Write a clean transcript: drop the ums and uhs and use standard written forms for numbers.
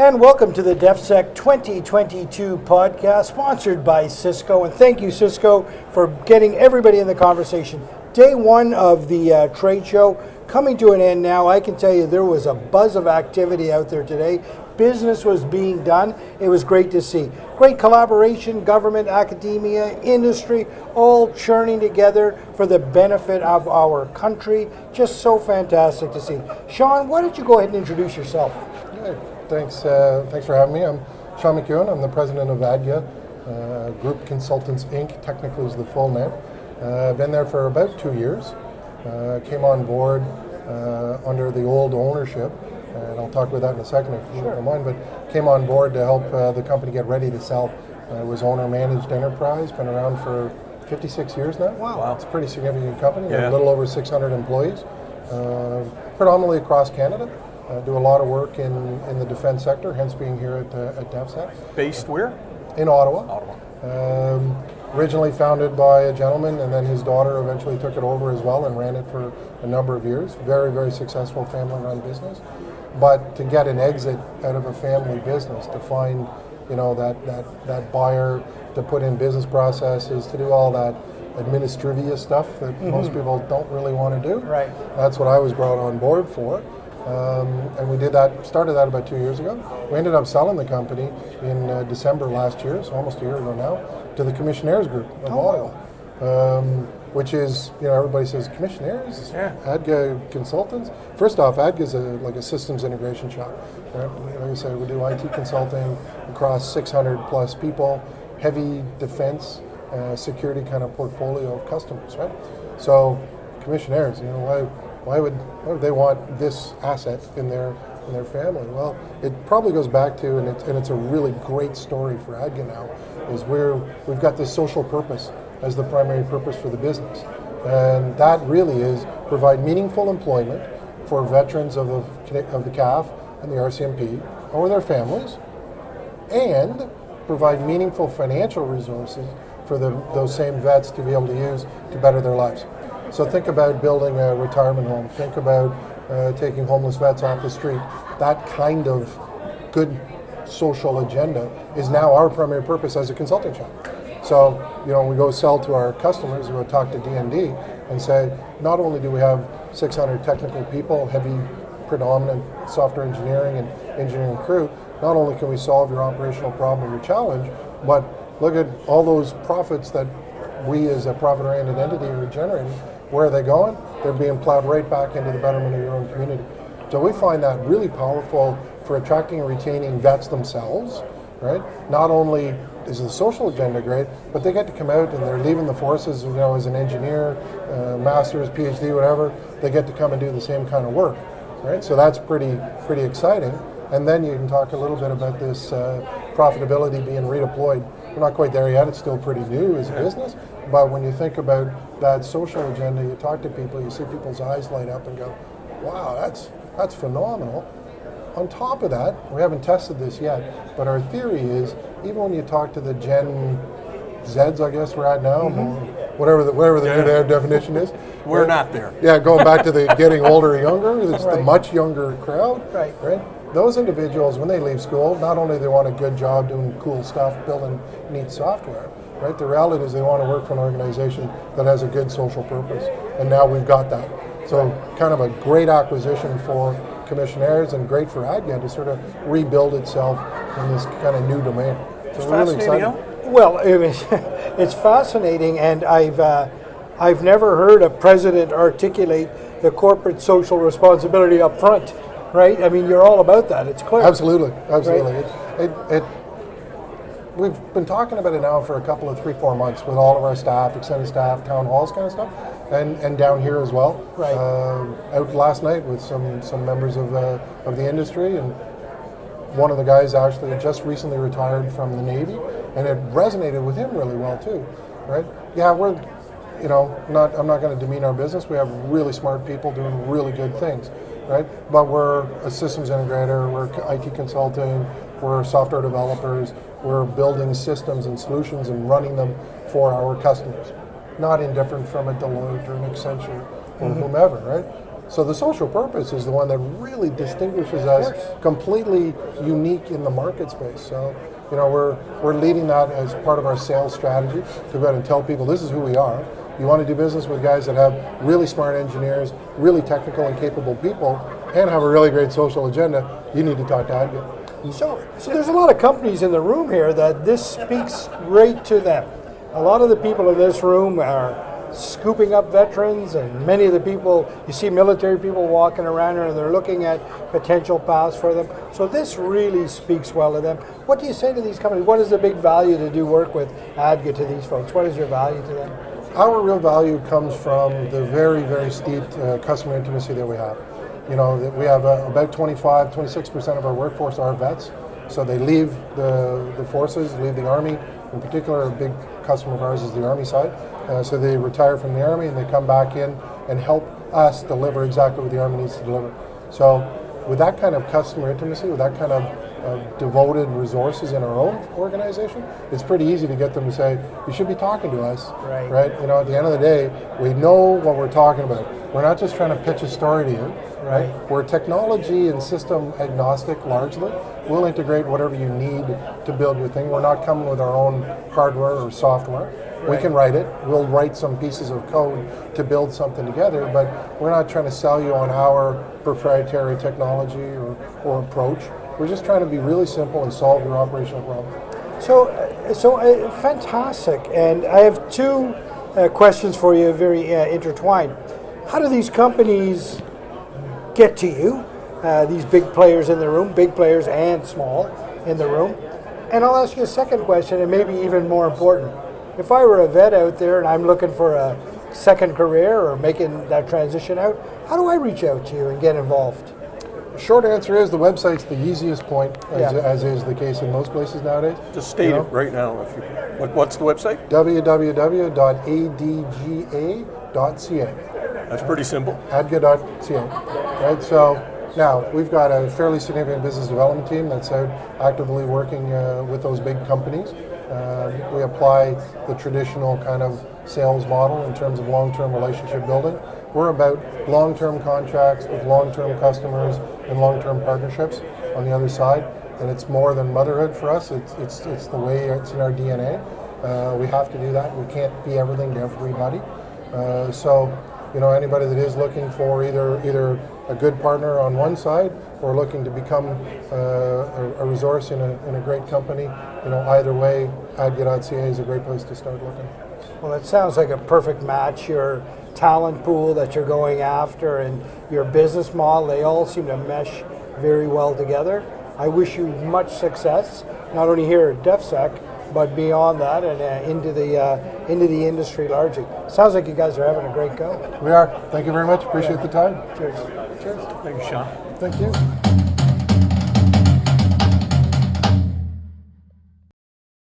And welcome to the DefSec 2022 podcast, sponsored by Cisco. And thank you, Cisco, for getting everybody in the conversation. Day one of the trade show coming to an end now. I can tell you there was a buzz of activity out there today. Business was being done. It was great to see. Great collaboration, government, academia, industry, all churning together for the benefit of our country. Just so fantastic to see. Shawn, why don't you go ahead and introduce yourself? Yeah, thanks for having me. I'm Shawn McEwan. I'm the president of ADGA, Group Consultants Inc. Technically is the full name. I've been there for about 2 years. Came on board under the old ownership. And I'll talk about that in a second if you don't mind, but came on board to help the company get ready to sell. It was owner-managed enterprise, been around for 56 years now. Wow. It's a pretty significant company, a little over 600 employees, predominantly across Canada. Do a lot of work in the defense sector, hence being here at DefSec. Based where? In Ottawa. Ottawa. Originally founded by a gentleman, and then his daughter eventually took it over as well and ran it for a number of years. Very, very successful family-run business. But to get an exit out of a family business, to find, that buyer, to put in business processes, to do all that administrivia stuff that most people don't really want to do. Right. That's what I was brought on board for. And we started that about 2 years ago. We ended up selling the company in December last year, so almost a year ago now, to the Commissionaires Group of Ottawa. Which is, everybody says, Commissionaires? Yeah. ADGA Consultants? First off, ADGA is like a systems integration shop. Right? Like I said, we do IT consulting across 600 plus people, heavy defense, security kind of portfolio of customers, right? So, Commissionaires, why would they want this asset in their family? Well, it probably goes back to, and it's a really great story for ADGA now, is we've got this social purpose as the primary purpose for the business. And that really is provide meaningful employment for veterans of the CAF and the RCMP or their families, and provide meaningful financial resources for those same vets to be able to use to better their lives. So think about building a retirement home, think about taking homeless vets off the street. That kind of good social agenda is now our primary purpose as a consulting shop. So, we go sell to our customers, we go talk to D&D and say, not only do we have 600 technical people, heavy, predominant software engineering and engineering crew, not only can we solve your operational problem or your challenge, but look at all those profits that we as a profit-oriented entity are generating. Where are they going? They're being plowed right back into the betterment of your own community. So we find that really powerful for attracting and retaining vets themselves, right? Not only is the social agenda great, but they get to come out and they're leaving the forces, as an engineer, master's, PhD, whatever, they get to come and do the same kind of work, right? So that's pretty exciting. And then you can talk a little bit about this profitability being redeployed. We're not quite there yet, it's still pretty new as a business, but when you think about that social agenda, you talk to people, you see people's eyes light up and go, wow, that's phenomenal. On top of that, we haven't tested this yet, but our theory is, even when you talk to the Gen Zs, I guess we're at now, whatever the new definition is. We're not there. Yeah, going back to the getting older or younger, it's the much younger crowd. Right. Those individuals, when they leave school, not only they want a good job doing cool stuff, building neat software, right? The reality is they want to work for an organization that has a good social purpose, and now we've got that. So kind of a great acquisition for Commissionaires and great for ADGA to sort of rebuild itself in this kind of new domain. So we're really excited. Well, it's fascinating, and I've never heard a president articulate the corporate social responsibility up front, right? I mean, you're all about that. It's clear. Absolutely. Right? We've been talking about it now for a couple of 3-4 months with all of our staff, extended staff, town halls kind of stuff, and down here as well. Right. Out last night with some members of the industry, and one of the guys actually had just recently retired from the Navy, and it resonated with him really well too, right? Yeah, I'm not going to demean our business. We have really smart people doing really good things, right? But we're a systems integrator, we're IT consulting, we're software developers, we're building systems and solutions and running them for our customers. Not indifferent from a Deloitte or an Accenture or whomever, right? So the social purpose is the one that really distinguishes us completely unique in the market space. So, you know, we're leading that as part of our sales strategy to go out and tell people this is who we are. You want to do business with guys that have really smart engineers, really technical and capable people, and have a really great social agenda, you need to talk to ADGA. So there's a lot of companies in the room here that this speaks right to them. A lot of the people in this room are scooping up veterans, and many of the people, you see military people walking around here and they're looking at potential paths for them. So this really speaks well to them. What do you say to these companies? What is the big value to do work with ADGA to these folks? What is your value to them? Our real value comes from the very, very steep customer intimacy that we have. You know, that we have about 26% of our workforce are vets. So they leave the forces, leave the Army. In particular, a big customer of ours is the Army side. So they retire from the Army and they come back in and help us deliver exactly what the Army needs to deliver. So with that kind of customer intimacy, with that kind of devoted resources in our own organization, it's pretty easy to get them to say, you should be talking to us, right? You know, at the end of the day, we know what we're talking about. We're not just trying to pitch a story to you, right? We're technology and system agnostic largely. We'll integrate whatever you need to build your thing. We're not coming with our own hardware or software. We can write it. We'll write some pieces of code to build something together, but we're not trying to sell you on our proprietary technology or approach. We're just trying to be really simple and solve your operational problem. So fantastic. And I have two questions for you, very intertwined. How do these companies get to you? These big players in the room, big players and small in the room. And I'll ask you a second question, and maybe even more important. If I were a vet out there and I'm looking for a second career or making that transition out, how do I reach out to you and get involved? The short answer is the website's the easiest point, as is the case in most places nowadays. Just state it right now. What's the website? www.adga.ca. That's pretty simple. ADGA.ca. Right? So now we've got a fairly significant business development team that's out actively working with those big companies. We apply the traditional kind of sales model in terms of long-term relationship building. We're about long-term contracts with long-term customers and long-term partnerships on the other side. And it's more than motherhood for us. It's the way it's in our DNA. We have to do that. We can't be everything to everybody. So, you know, anybody that is looking for either a good partner on one side or looking to become a resource in a great company, you know, either way, ADGA.ca is a great place to start looking. Well, it sounds like a perfect match. Your talent pool that you're going after and your business model, they all seem to mesh very well together. I wish you much success, not only here at DefSec, but beyond that and into the industry largely. Sounds like you guys are having a great go. We are. Thank you very much. Appreciate the time. Cheers. Thank you, Shawn. Thank you.